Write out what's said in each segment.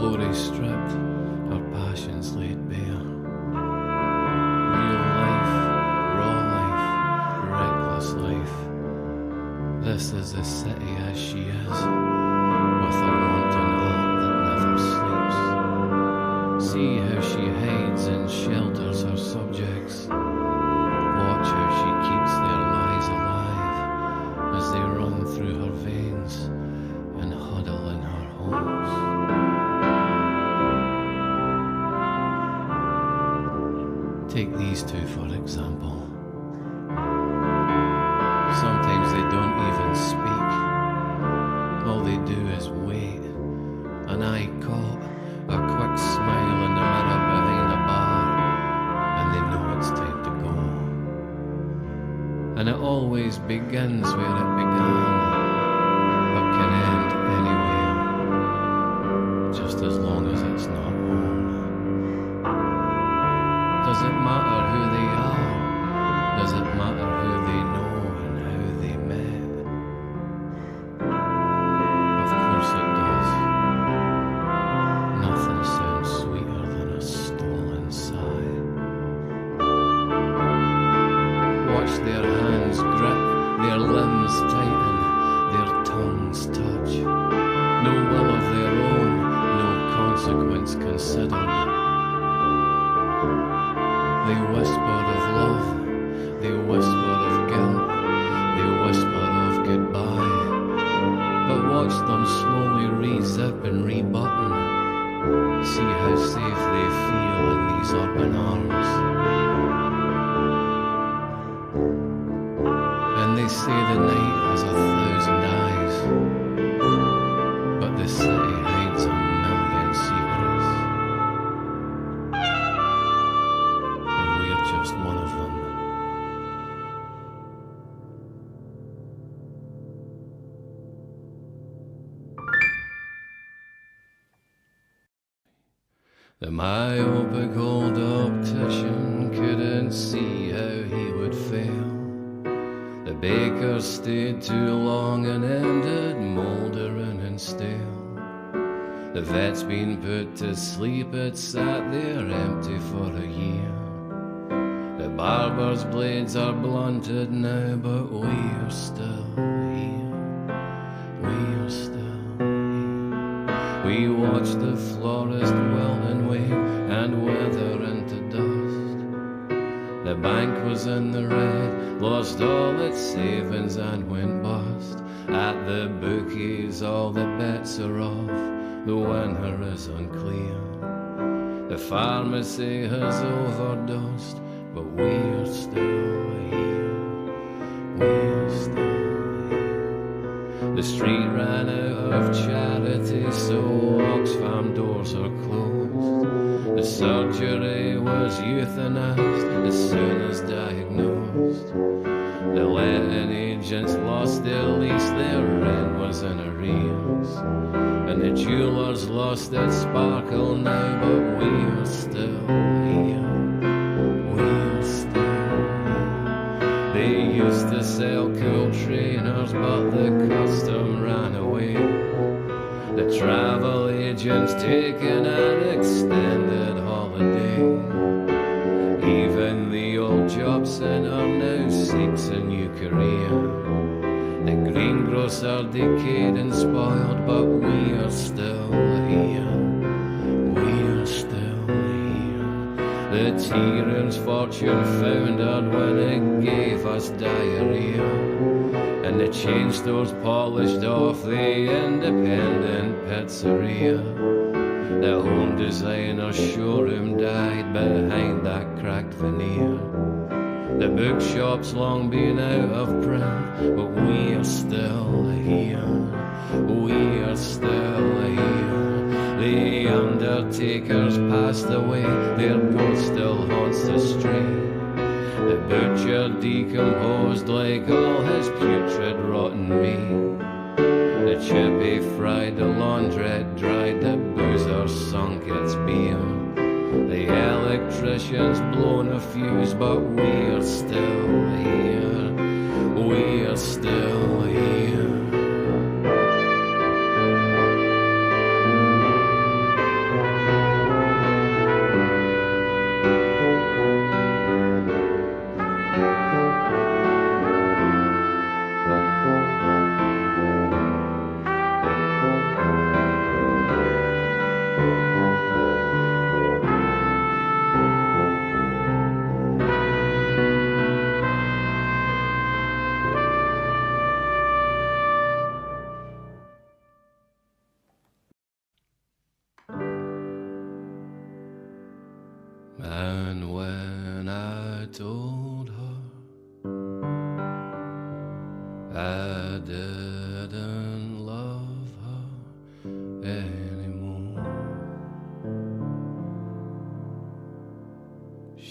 glory stripped, her passions laid bare. Real life, raw life, reckless life. This is the city as she is, with a wanton heart that never sleeps. See how she hides and shelters her subjects. Watch how she keeps their lies alive as they run through her veins and huddle in her homes. Take these two for example. Sometimes they don't even speak. All they do is wait. An eye caught, a quick smile in the mirror behind a bar, and they know it's time to go. And it always begins where it began, but can end anywhere, just as long as it's not home. Does it matter who they are? Does it matter who they know and how they met? Of course it does. Nothing sounds sweeter than a stolen sigh. Watch their hands grip, their limbs tighten, their tongues touch. No will of their own, no consequence considered. They whisper of love, they whisper of guilt, they whisper of goodbye. But watch them slowly re-zip and rebutton. See how safe they feel in these urban arms. And they say the night has 1,000 eyes, but the city hides a million secrets. And we're just one of them. The myopic old optician couldn't see how he would fail. The baker stayed too long and ended mouldering and stale. The vet's been put to sleep, it sat there empty for a year. The barber's blades are blunted now, but we're still here. We're still here. We watch the florist wilt and wait and wither into dust. The bank was in the red, lost all its savings and went bust. At the bookies all the bets are off, the winner is unclear. The pharmacy has overdosed, but we're still here. We're still here. The street ran out of charity, so Oxfam doors are closed. The surgery was euthanized as soon as diagnosed. The letting agents lost their lease, their rent was in arrears. And the jewelers lost its sparkle now, but we're still here. We're still here. They used to sell cool trainers, but the custom ran away. The travel agents taking an extended holiday. Even the old job centre now seeks a new career. The greengrocer decayed and spoiled, but we are still here. We are still here. The tea room's fortune foundered when it gave us diarrhea. And the chain stores polished off the independent pizzeria. The home designer showroom died behind that cracked veneer. The bookshop's long been out of print, but we are still here. We are still here. The undertakers passed away, their ghost still haunts the street. The butcher decomposed like all his putrid rotten meat. The chippy fried, the laundrette dried, the boozer sunk its beer. The electrician's blown a fuse, but we're still here. We're still here.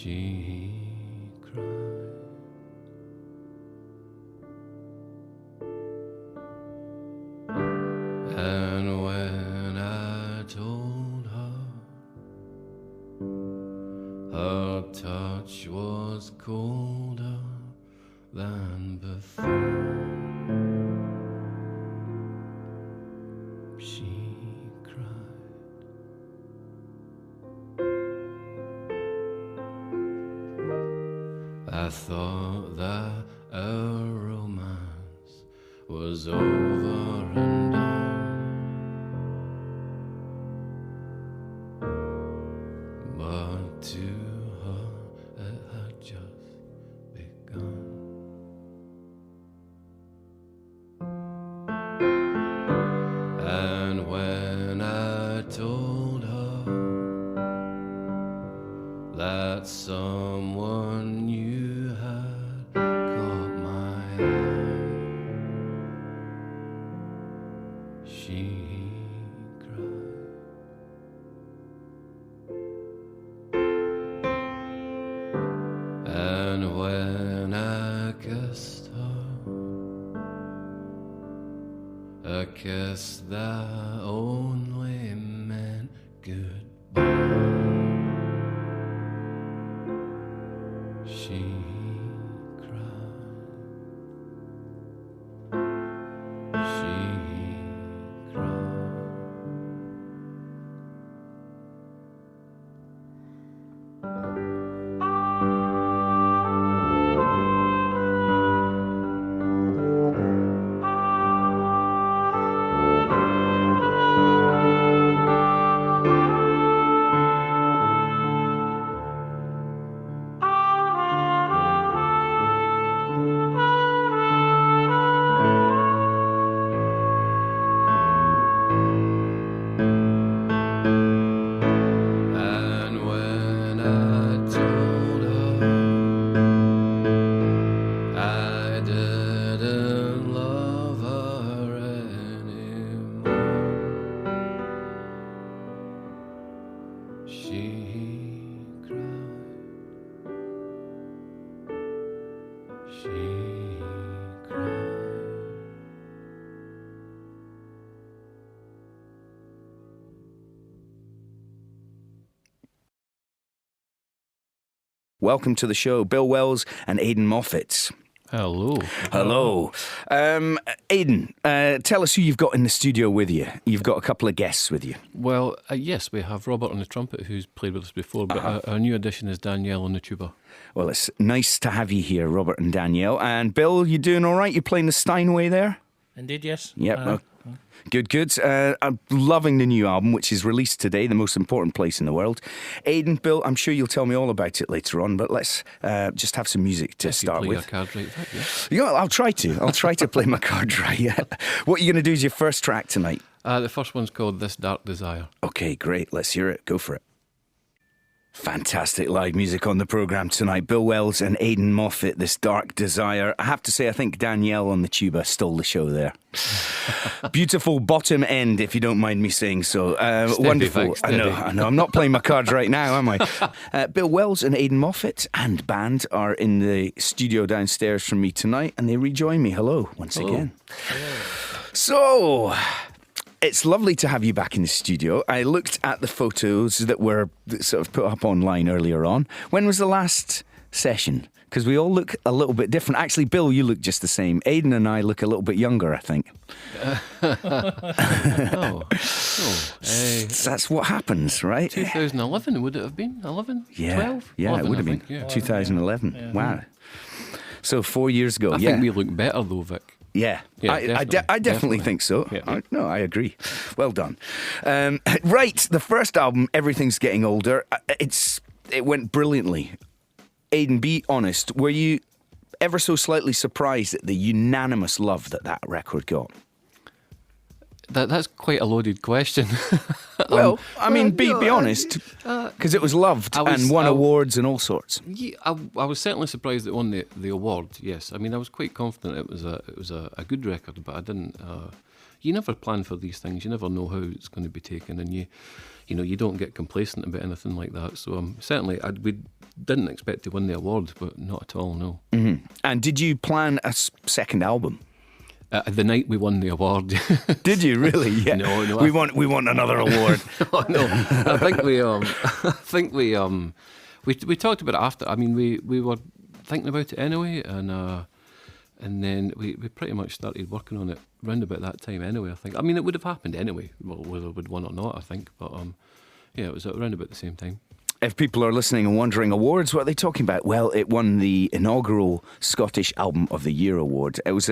she cried. And when I told her, her touch was colder than before. She cried. I thought that our romance was over and done, but to her it had just begun. And when I told her that someone new had caught my eye, she cried. And when I kissed her, a kiss that only meant goodbye, she cried. She cried. And when I told her I didn't love her anymore, she cried. She cried. Welcome to the show, Bill Wells and Aidan Moffat. Hello. Hello. Aidan, tell us who you've got in the studio with you. You've got a couple of guests with you. Well, yes, we have Robert on the trumpet, who's played with us before, but our new addition is Danielle on the tuba. Well, it's nice to have you here, Robert and Danielle. And Bill, you doing all right? You playing the Steinway there? Indeed, yes. Yep. Good, good. I'm loving the new album, which is released today, The Most Important Place in the World. Aidan, Bill, I'm sure you'll tell me all about it later on, but let's just have some music to start play with. your card right, yeah. Yeah, I'll try to. I'll try to play my card right. Yeah. What are you going to do as your first track tonight? The first one's called This Dark Desire. Okay, great. Let's hear it. Go for it. Fantastic live music on the programme tonight. Bill Wells and Aidan Moffat, This Dark Desire. I have to say, I think Danielle on the tuba stole the show there. Beautiful bottom end, if you don't mind me saying so. Wonderful. I know. I'm not playing my cards right now, am I? Bill Wells and Aidan Moffat and band are in the studio downstairs from me tonight, and they rejoin me. Hello, once again. Hello. So, it's lovely to have you back in the studio. I looked at the photos that were sort of put up online earlier on. When was the last session? Because we all look a little bit different. Actually, Bill, you look just the same. Aidan and I look a little bit younger, I think. That's what happens, right? 2011, would it have been? 11? Yeah, 12? yeah, 11, it would have I been. think, yeah. 2011. Yeah. Wow. So 4 years ago, I think we look better though, Vic. Yeah, Yeah, I definitely definitely. think so. Yeah. No, I agree. Well done. Right, the first album, Everything's Getting Older, it went brilliantly. Aidan, be honest, were you ever so slightly surprised at the unanimous love that record got? That's quite a loaded question. Well, I mean, be honest, because it was loved and won awards and all sorts. Yeah, I was certainly surprised it won the award. Yes, I mean I was quite confident it was a good record, but I didn't. You never plan for these things. You never know how it's going to be taken, and you don't get complacent about anything like that. So certainly we didn't expect to win the award, but not at all, no. Mm-hmm. And did you plan a second album? The night we won the award. Did you really? Yeah. No. We want another award. No. I think we talked about it after. I mean, we were thinking about it anyway, and then we pretty much started working on it round about that time anyway. I think. I mean, it would have happened anyway, whether we'd won or not. I think, but yeah, it was around about the same time. If people are listening and wondering, awards, what are they talking about? Well, it won the inaugural Scottish Album of the Year award. It was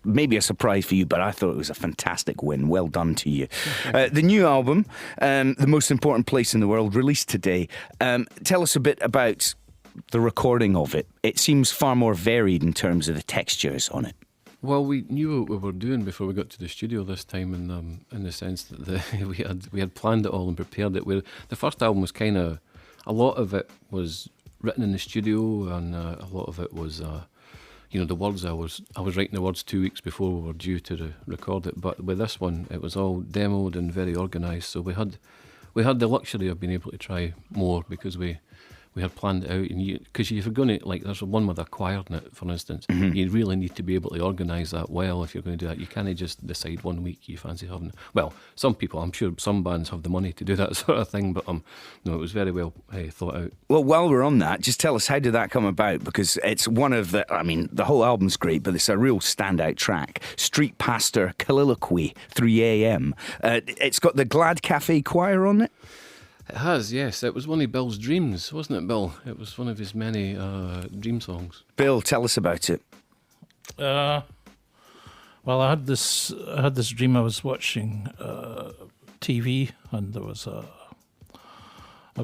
maybe a surprise for you, but I thought it was a fantastic win. Well done to you. The new album, The Most Important Place in the World, released today. Tell us a bit about the recording of it. It seems far more varied in terms of the textures on it. Well, we knew what we were doing before we got to the studio this time, in the sense that we had planned it all and prepared it. The first album was kind of, a lot of it was written in the studio, and a lot of it was, the words. I was writing the words 2 weeks before we were due to record it. But with this one, it was all demoed and very organised. So we had the luxury of being able to try more, because we had planned it out, and because if you're going to, like, there's one with a choir in it, for instance, you really need to be able to organise that well if you're going to do that. You can't just decide 1 week you fancy having. Well, some people, I'm sure some bands have the money to do that sort of thing, but no, it was very well thought out. Well, while we're on that, just tell us, how did that come about? Because it's one of the, I mean, the whole album's great, but it's a real standout track. Street Pastor Colloquy, 3 a.m. It's got the Glad Cafe Choir on it. It has, yes. It was one of Bill's dreams, wasn't it, Bill? It was one of his many dream songs. Bill, tell us about it. Well, I had this dream. I was watching TV, and there was a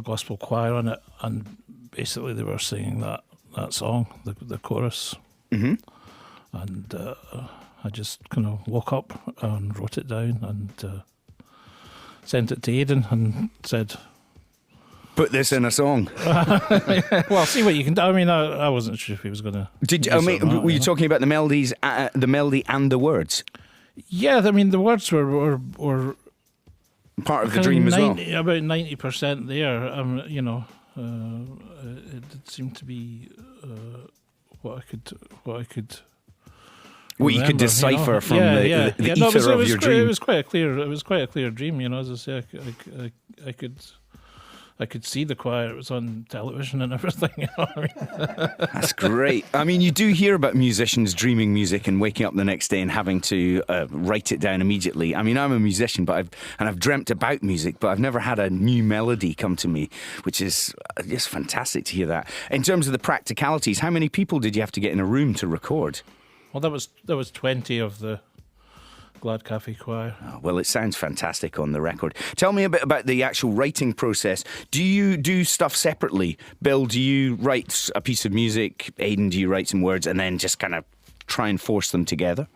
gospel choir on it, and basically they were singing that song, the chorus. Mm-hmm. And I just kind of woke up and wrote it down and sent it to Aidan and said, put this in a song. Well, see what you can do. I mean, I wasn't sure if he was going to. Did you? I mean, were you talking about the melodies, the melody and the words? Yeah, I mean, the words were part of the dream as well. About 90% there. It did seem to be what I could. What you could decipher from the ether of your dream. It was quite a clear dream. As I say, I could see the choir. It was on television and everything. You know what I mean? That's great. I mean, you do hear about musicians dreaming music and waking up the next day and having to write it down immediately. I mean, I'm a musician, but I've dreamt about music, but I've never had a new melody come to me, which is just fantastic to hear that. In terms of the practicalities, how many people did you have to get in a room to record? Well, there was 20 of the Glad Cafe Choir. Oh, well, it sounds fantastic on the record. Tell me a bit about the actual writing process. Do you do stuff separately? Bill, do you write a piece of music? Aidan, do you write some words and then just kind of try and force them together?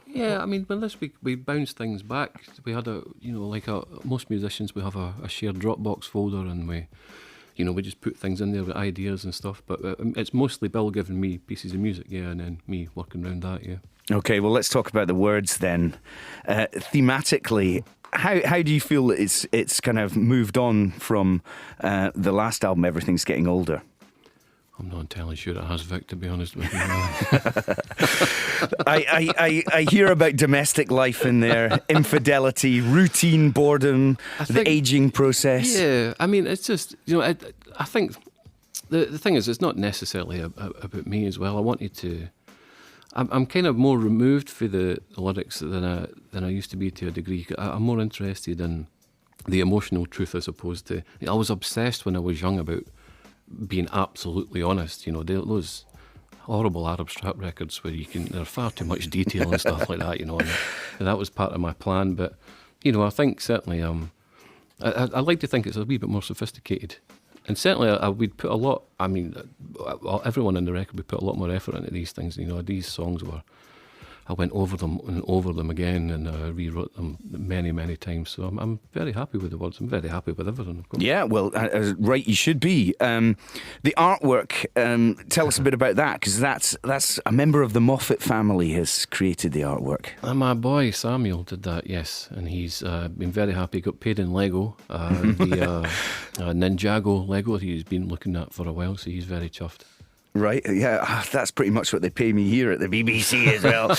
Yeah, I mean, with this we bounce things back. We had most musicians, we have a shared Dropbox folder, and we just put things in there with ideas and stuff. But it's mostly Bill giving me pieces of music, and then me working around that, yeah. Okay, well, let's talk about the words then. Thematically, how do you feel that it's kind of moved on from the last album, Everything's Getting Older? I'm not entirely sure it has, Vic, to be honest with you. I hear about domestic life in there, infidelity, routine, boredom, the ageing process. Yeah, I mean, it's just, I think the thing is, it's not necessarily about me as well. I wanted to... I'm kind of more removed for the lyrics than I used to be to a degree. I'm more interested in the emotional truth as opposed to... I was obsessed when I was young about being absolutely honest. Those horrible Arab strap records where there's far too much detail and stuff like that, and that was part of my plan. But, I think certainly I like to think it's a wee bit more sophisticated. And certainly we'd put a lot, everyone in the record would put a lot more effort into these things. These songs were I went over them and over them again and rewrote them many, many times. So I'm very happy with the words. I'm very happy with everything, of course. Yeah, well, right, you should be. The artwork, tell us a bit about that, because that's a member of the Moffat family has created the artwork. My boy Samuel did that, yes, and he's been very happy. Got paid in Lego, the Ninjago Lego he's been looking at for a while, so he's very chuffed. Right, yeah, that's pretty much what they pay me here at the BBC as well.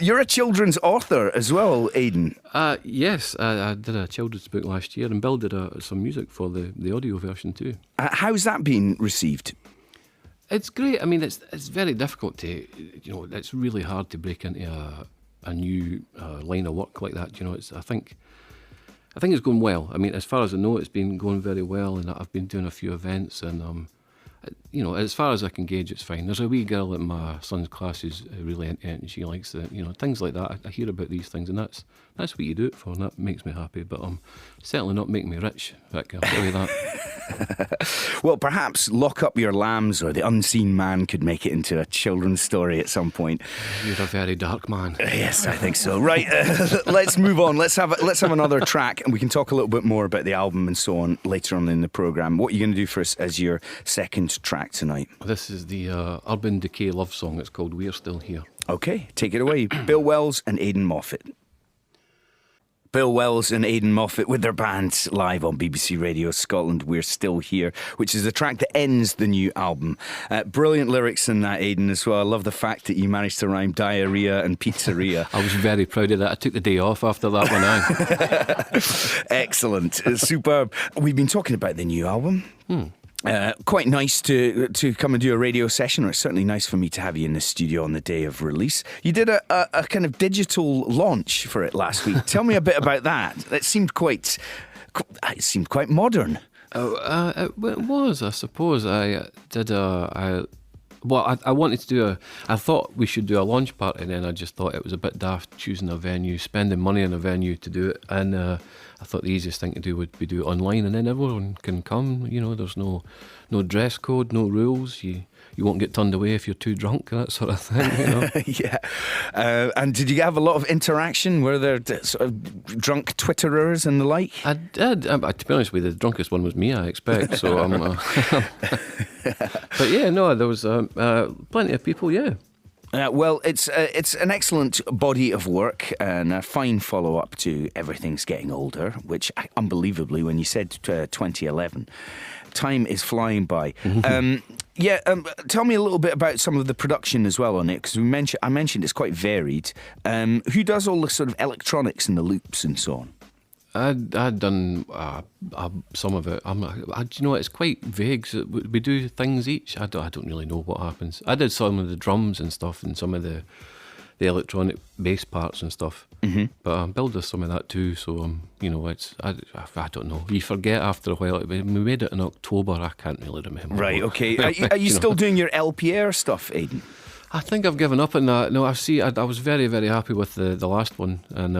You're a children's author as well, Aidan. Yes, I did a children's book last year, and Bill did some music for the audio version too. How's that been received? It's great. I mean, it's very difficult to, it's really hard to break into a new line of work like that. I think it's going well. I mean, as far as I know, it's been going very well, and I've been doing a few events, and as far as I can gauge, it's fine. There's a wee girl in my son's class who's really into it, and she likes it. Things like that. I hear about these things, and that's what you do it for, and that makes me happy. But certainly not making me rich, Vic, I'll tell you that. Well, perhaps Lock Up Your Lambs or The Unseen Man could make it into a children's story at some point. You're a very dark man. Yes, I think so. Right, let's move on. Let's have another track, and we can talk a little bit more about the album and so on later on in the programme. What are you going to do for us as your second track tonight? This is the Urban Decay love song. It's called We're Still Here. Okay, take it away. Bill Wells and Aidan Moffat. Bill Wells and Aidan Moffat with their band live on BBC Radio Scotland. We're Still Here, which is the track that ends the new album. Brilliant lyrics in that, Aidan, as well. I love the fact that you managed to rhyme diarrhea and pizzeria. I was very proud of that. I took the day off after that one. Excellent. Superb. We've been talking about the new album. Quite nice to come and do a radio session, or it's certainly nice for me to have you in the studio on the day of release. You did a kind of digital launch for it last week. Tell me a bit about that. It seemed quite modern. It was, I suppose. I did I wanted to do I thought we should do a launch party, and then I just thought it was a bit daft choosing a venue, spending money on a venue to do it, and I thought the easiest thing to do would be do it online, and then everyone can come. There's no dress code, no rules. You won't get turned away if you're too drunk, that sort of thing. Yeah. And did you have a lot of interaction? Were there sort of drunk Twitterers and the like? I did. To be honest with you, the drunkest one was me, I expect. So but yeah, no, there was plenty of people. Yeah. Well, it's an excellent body of work and a fine follow-up to Everything's Getting Older, which, unbelievably, when you said 2011, time is flying by. Tell me a little bit about some of the production as well on it, because I mentioned it's quite varied. Who does all the sort of electronics and the loops and so on? I'd done some of it. It's quite vague. So we do things each. I don't really know what happens. I did some of the drums and stuff, and some of the electronic bass parts and stuff. Mm-hmm. But Bill does some of that too. So it's I don't know. You forget after a while. We made it in October. I can't really remember. Right. Okay. Are you still doing your LP Air stuff, Aidan? I think I've given up on that. No, I was very, very happy with the last one, and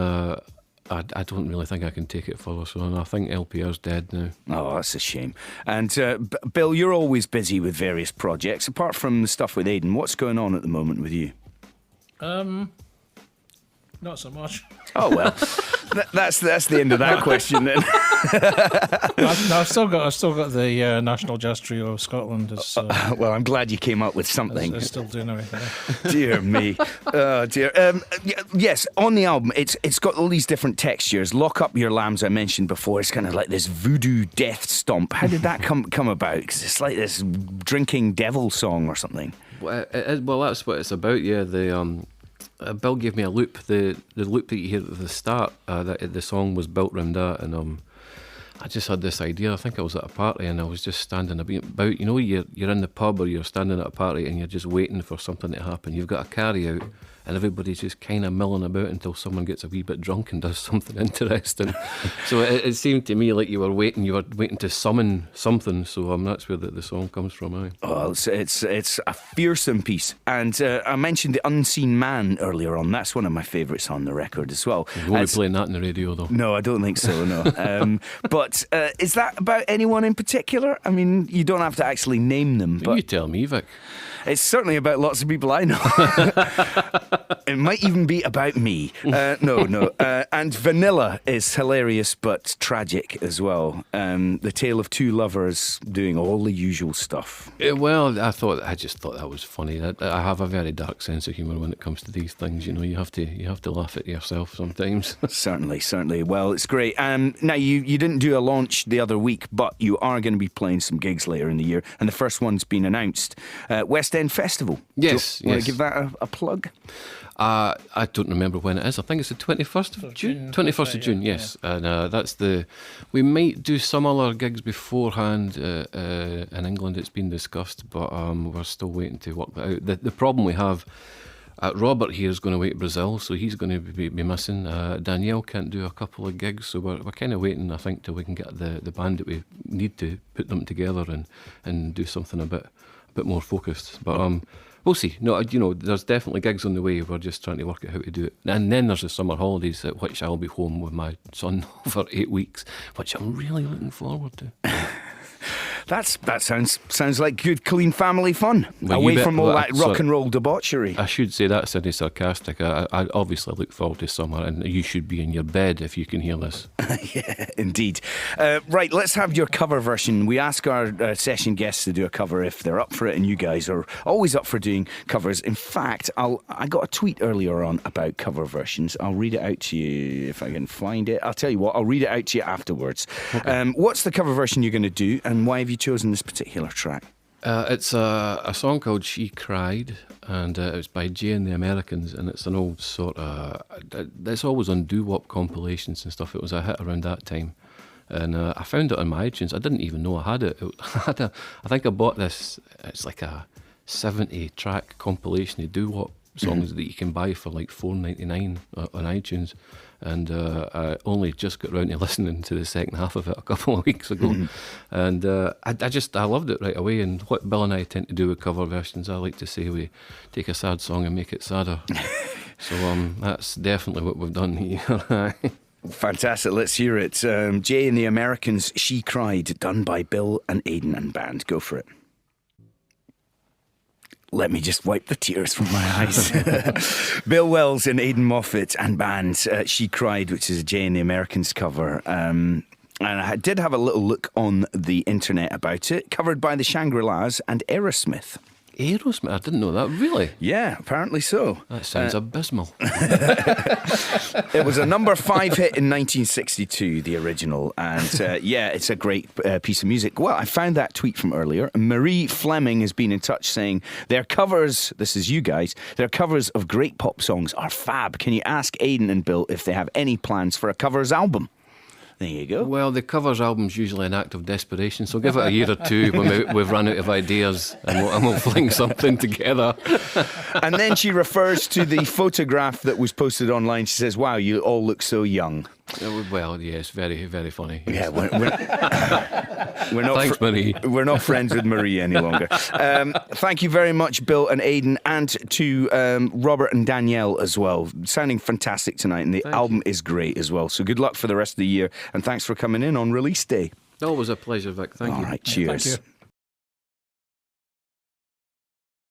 I don't really think I can take it further, so I think LPR's dead now. Oh, that's a shame. And Bill, you're always busy with various projects. Apart from the stuff with Aidan, what's going on at the moment with you? Not so much. Oh well, that's the end of that question then. I've still got the National Jazz Trio of Scotland. Well, I'm glad you came up with something. They're still doing everything. Dear me, oh dear. Yes, on the album, it's got all these different textures. Lock Up Your Lambs, I mentioned before. It's kind of like this voodoo death stomp. How did that come about? Because it's like this drinking devil song or something. Well, that's what it's about. Yeah, Bill gave me a loop. The loop that you hear at the start, that the song was built around that, and I just had this idea. I think I was at a party, and I was just standing about. You're in the pub or you're standing at a party, and you're just waiting for something to happen. You've got a carry out, and everybody's just kind of milling about until someone gets a wee bit drunk and does something interesting. So it seemed to me like you were waiting to summon something. So that's where the song comes from. Oh, it's a fearsome piece. And I mentioned The Unseen Man earlier on. That's one of my favourites on the record as well. You won't be playing that on the radio, though. No, I don't think so, no. But is that about anyone in particular? I mean, you don't have to actually name them. But you tell me, Vic. It's certainly about lots of people I know. It might even be about me. No. And Vanilla is hilarious but tragic as well. The tale of two lovers doing all the usual stuff. Well, I just thought that was funny. I have a very dark sense of humour when it comes to these things. You know, you have to laugh at yourself sometimes. Certainly. Well, it's great. Now, you didn't do a launch the other week, but you are going to be playing some gigs later in the year, and the first one's been announced. West End Festival. Yes. Want to give that a plug? I don't remember when it is. I think it's the 21st of June. 21st of June, yes. Yeah. And we might do some other gigs beforehand in England. It's been discussed, but we're still waiting to work that out. The problem we have, Robert here is going away to Brazil, so he's going to be missing. Danielle can't do a couple of gigs, so we're kind of waiting, I think, till we can get the band that we need to put them together and do something a bit more focused. But we'll see. No, there's definitely gigs on the way. We're just trying to work out how to do it. And then there's the summer holidays, at which I'll be home with my son for 8 weeks, which I'm really looking forward to. That sounds like good, clean family fun. Well, away from all that rock and roll debauchery. I should say that, Sidney, sarcastic. I obviously look forward to summer, and you should be in your bed if you can hear this. Yeah, indeed. Right, let's have your cover version. We ask our session guests to do a cover if they're up for it, and you guys are always up for doing covers. In fact, I got a tweet earlier on about cover versions. I'll read it out to you if I can find it. I'll tell you what, I'll read it out to you afterwards. Okay. What's the cover version you're going to do, and why have you chosen this particular track? It's a song called She Cried, and it's by Jay and the Americans, and it's an old sort of... It's always on doo-wop compilations and stuff. It was a hit around that time. And I found it on my iTunes. I didn't even know I had it. I think I bought this. It's like a 70-track compilation of doo-wop songs that you can buy for like $4.99 on iTunes. And I only just got round to listening to the second half of it a couple of weeks ago. And I loved it right away. And what Bill and I tend to do with cover versions, I like to say we take a sad song and make it sadder. So that's definitely what we've done here. Fantastic, let's hear it. Jay and the Americans, She Cried, done by Bill and Aidan and band. Go for it. Let me just wipe the tears from my eyes. Bill Wells and Aidan Moffat and band, She Cried, which is a Jay and the Americans cover. And I did have a little look on the internet about it, covered by the Shangri-Las and Aerosmith. Aerosmith? I didn't know that. Really? Yeah, apparently so. That sounds abysmal. It was a number 5 hit in 1962, the original. And yeah, it's a great piece of music. Well, I found that tweet from earlier. Marie Fleming has been in touch saying, their covers, this is you guys, their covers of great pop songs are fab. Can you ask Aidan and Bill if they have any plans for a covers album? There you go. Well, the covers album's usually an act of desperation, so give it a year or two when we've run out of ideas and we'll fling something together. And then she refers to the photograph that was posted online. She says, wow, you all look so young. Well, yes, very, very funny. Yeah, we're not. Thanks, Marie. We're not friends with Marie any longer. Thank you very much, Bill and Aidan, and to Robert and Danielle as well. Sounding fantastic tonight, and the album is great as well. So good luck for the rest of the year, and thanks for coming in on release day. Always a pleasure, Vic. Thank you. All right, cheers. Thank you.